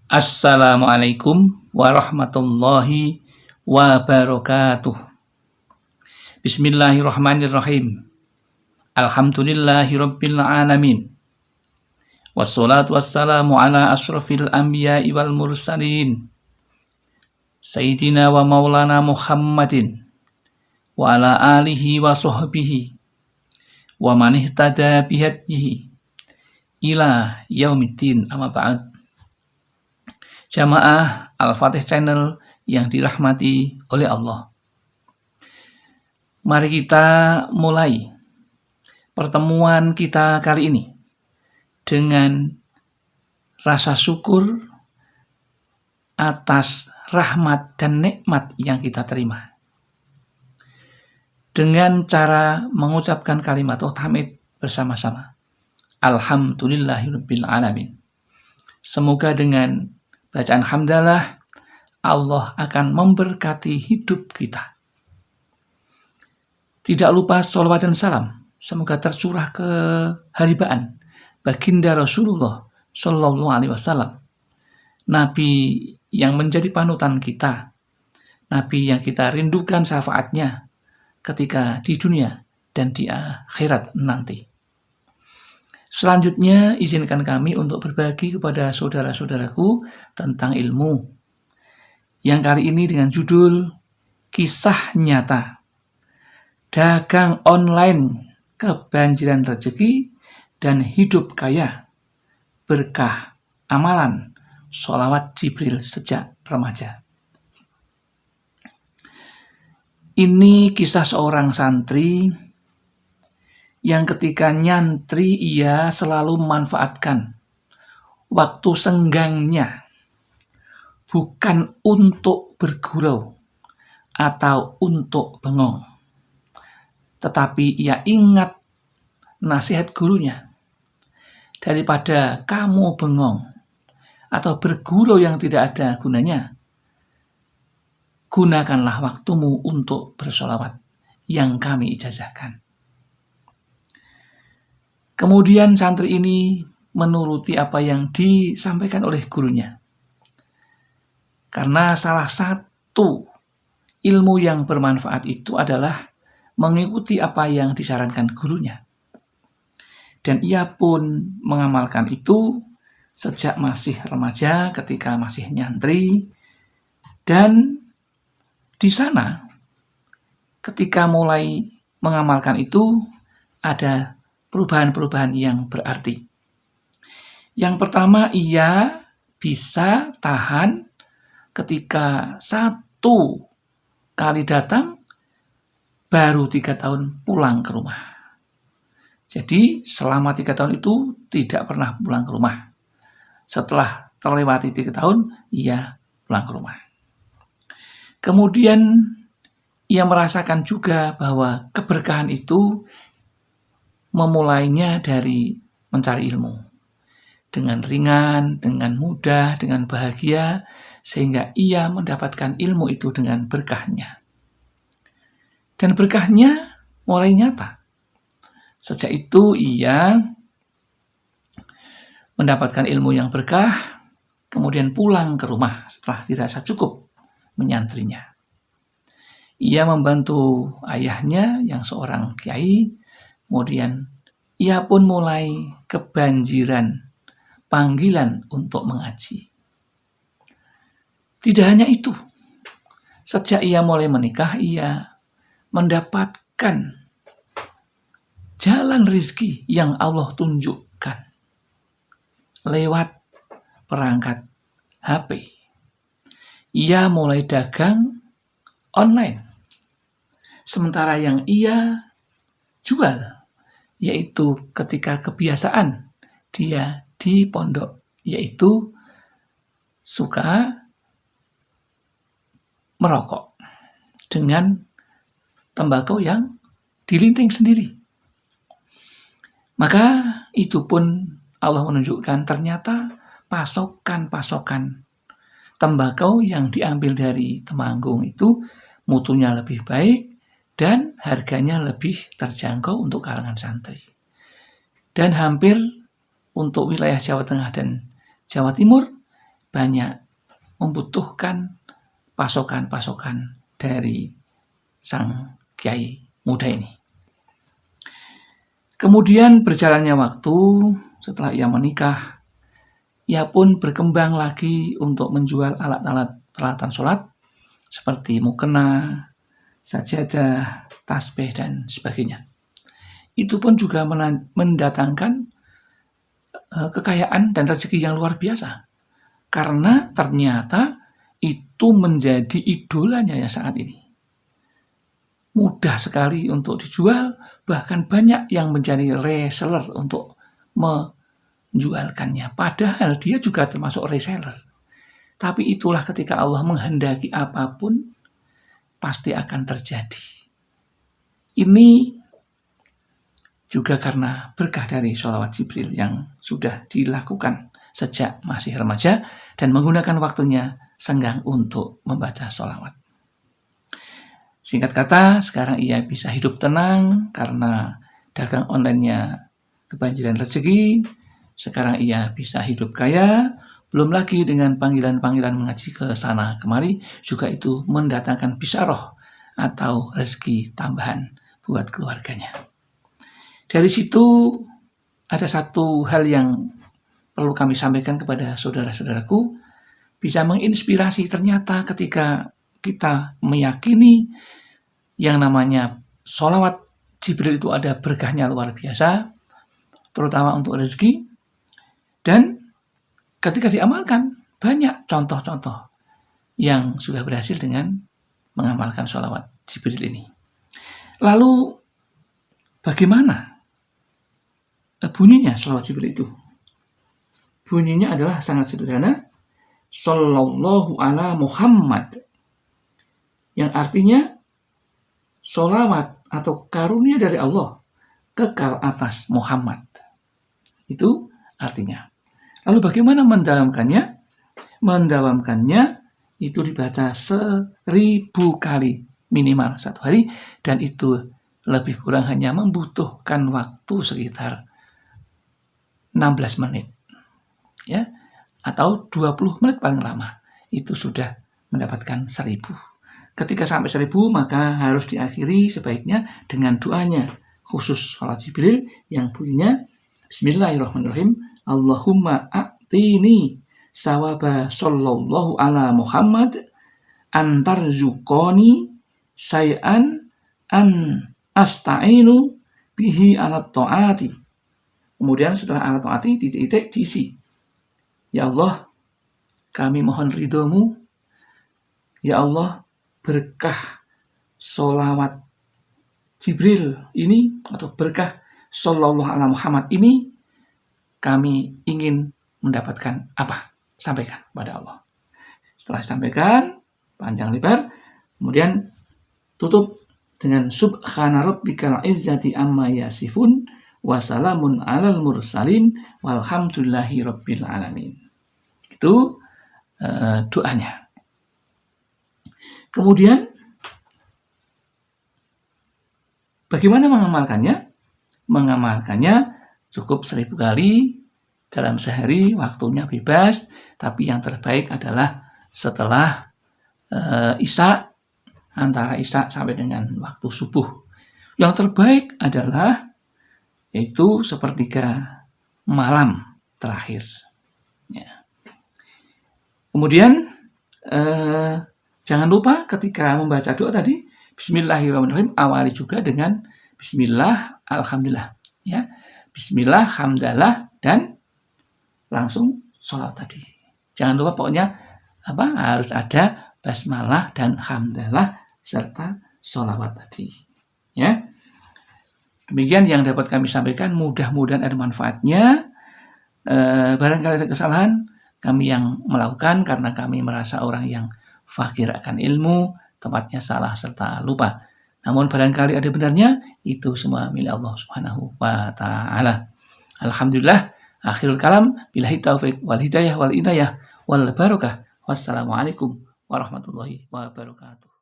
Assalamualaikum warahmatullahi wabarakatuh. Bismillahirrahmanirrahim. Alhamdulillahirabbil alamin. Wassalatu wassalamu ala asyrafil anbiya'i wal mursalin. Sayyidina wa maulana Muhammadin wa ala alihi wa sahbihi wa man ihtada bihadyihi ila yaumiddin, amma ba'd. Jamaah Al-Fatih Channel yang dirahmati oleh Allah. Mari kita mulai pertemuan kita kali ini dengan rasa syukur atas rahmat dan nikmat yang kita terima. Dengan cara mengucapkan kalimat tahmid bersama-sama. Alhamdulillahirabbil alamin. Semoga dengan bacaan hamdalah Allah akan memberkati hidup kita. Tidak lupa sholawat dan salam semoga tercurah ke haribaan baginda Rasulullah Shallallahu Alaihi Wasallam, Nabi yang menjadi panutan kita, Nabi yang kita rindukan syafaatnya ketika di dunia dan di akhirat nanti. Selanjutnya, izinkan kami untuk berbagi kepada saudara-saudaraku tentang ilmu. Yang kali ini dengan judul Kisah Nyata. Dagang online, kebanjiran rezeki, dan hidup kaya. Berkah amalan, sholawat Jibril sejak remaja. Ini kisah seorang santri yang ketika nyantri ia selalu memanfaatkan waktu senggangnya bukan untuk bergurau atau untuk bengong, tetapi ia ingat nasihat gurunya, daripada kamu bengong atau bergurau yang tidak ada gunanya, gunakanlah waktumu untuk bersolawat yang kami ijazahkan. Kemudian santri ini menuruti apa yang disampaikan oleh gurunya. Karena salah satu ilmu yang bermanfaat itu adalah mengikuti apa yang disarankan gurunya. Dan ia pun mengamalkan itu sejak masih remaja ketika masih nyantri. Dan di sana ketika mulai mengamalkan itu ada perubahan-perubahan yang berarti. Yang pertama, ia bisa tahan ketika 1 kali datang, baru 3 tahun pulang ke rumah. Jadi selama 3 tahun itu tidak pernah pulang ke rumah. Setelah terlewati 3 tahun, ia pulang ke rumah. Kemudian ia merasakan juga bahwa keberkahan itu memulainya dari mencari ilmu. Dengan ringan, dengan mudah, dengan bahagia, sehingga ia mendapatkan ilmu itu dengan berkahnya. Dan berkahnya mulai nyata. Sejak itu ia mendapatkan ilmu yang berkah, kemudian pulang ke rumah setelah dirasa cukup menyantrinya. Ia membantu ayahnya yang seorang kiai. Kemudian ia pun mulai kebanjiran panggilan untuk mengaji. Tidak hanya itu, sejak ia mulai menikah, ia mendapatkan jalan rezeki yang Allah tunjukkan lewat perangkat HP. Ia mulai dagang online. Sementara yang ia jual, yaitu ketika kebiasaan dia di pondok, yaitu suka merokok dengan tembakau yang dilinting sendiri. Maka itu pun Allah menunjukkan ternyata pasokan tembakau yang diambil dari Temanggung itu mutunya lebih baik dan harganya lebih terjangkau untuk kalangan santri. Dan hampir untuk wilayah Jawa Tengah dan Jawa Timur banyak membutuhkan pasokan-pasokan dari sang kiai muda ini. Kemudian berjalannya waktu, setelah ia menikah, ia pun berkembang lagi untuk menjual alat-alat peralatan sholat seperti mukena, sajadah, tasbih, dan sebagainya. Itu pun juga mendatangkan kekayaan dan rezeki yang luar biasa. Karena ternyata itu menjadi idolanya ya saat ini. Mudah sekali untuk dijual, bahkan banyak yang menjadi reseller untuk menjualkannya. Padahal dia juga termasuk reseller. Tapi itulah ketika Allah menghendaki apapun, pasti akan terjadi. Ini juga karena berkah dari sholawat Jibril yang sudah dilakukan sejak masih remaja dan menggunakan waktunya senggang untuk membaca sholawat. Singkat kata, sekarang ia bisa hidup tenang karena dagang online-nya kebanjiran rezeki. Sekarang ia bisa hidup kaya, belum lagi dengan panggilan-panggilan mengaji ke sana kemari, juga itu mendatangkan bisyarah atau rezeki tambahan buat keluarganya. Dari situ ada satu hal yang perlu kami sampaikan kepada saudara-saudaraku, bisa menginspirasi. Ternyata ketika kita meyakini yang namanya sholawat Jibril itu ada berkahnya luar biasa, terutama untuk rezeki, dan ketika diamalkan banyak contoh-contoh yang sudah berhasil dengan mengamalkan sholawat Jibril ini. Lalu bagaimana bunyinya sholawat Jibril itu? Bunyinya adalah sangat sederhana, Sallallahu ala Muhammad, yang artinya sholawat atau karunia dari Allah kekal atas Muhammad. Itu artinya. Lalu bagaimana mendawamkannya? Mendawamkannya itu dibaca 1000 kali minimal satu hari, dan itu lebih kurang hanya membutuhkan waktu sekitar 16 menit. Ya, atau 20 menit paling lama, itu sudah mendapatkan 1000. Ketika sampai 1000, maka harus diakhiri sebaiknya dengan doanya khusus sholat Jibril yang bunyinya Bismillahirrahmanirrahim, Allahumma a'tini sawaba sallallahu ala Muhammad antarzuqoni say'an an asta'inu bihi ala ta'ati. Kemudian setelah ala ta'ati titik-titik diisi, ya Allah, kami mohon ridhomu. Ya Allah, berkah sholawat Jibril ini atau berkah sallallahu ala Muhammad ini, kami ingin mendapatkan apa? Sampaikan pada Allah. Setelah sampaikan panjang lebar, kemudian tutup dengan subhana rabbikal izzati amma yasifun wa salamun alal mursalin walhamdulillahi rabbil alamin. Itu doanya. Kemudian bagaimana mengamalkannya? Mengamalkannya cukup 1000 kali dalam sehari, waktunya bebas, tapi yang terbaik adalah setelah Isya, antara Isya sampai dengan waktu subuh. Yang terbaik adalah yaitu sepertiga malam terakhir. Ya. Kemudian jangan lupa ketika membaca doa tadi, Bismillahirrahmanirrahim, awali juga dengan Bismillah, Alhamdulillah. Ya. Bismillah, Hamdalah, dan langsung sholat tadi. Jangan lupa pokoknya harus ada basmalah dan hamdalah serta sholawat tadi. Ya. Demikian yang dapat kami sampaikan, mudah-mudahan ada manfaatnya. Barangkali ada kesalahan, kami yang melakukan karena kami merasa orang yang fakir akan ilmu, tepatnya salah serta lupa. Namun barangkali ada benarnya, itu semua milik Allah Subhanahu wa ta'ala. Alhamdulillah, akhirul kalam, billahi taufiq wal hidayah wal inayah wal barakah. Wassalamualaikum warahmatullahi wabarakatuh.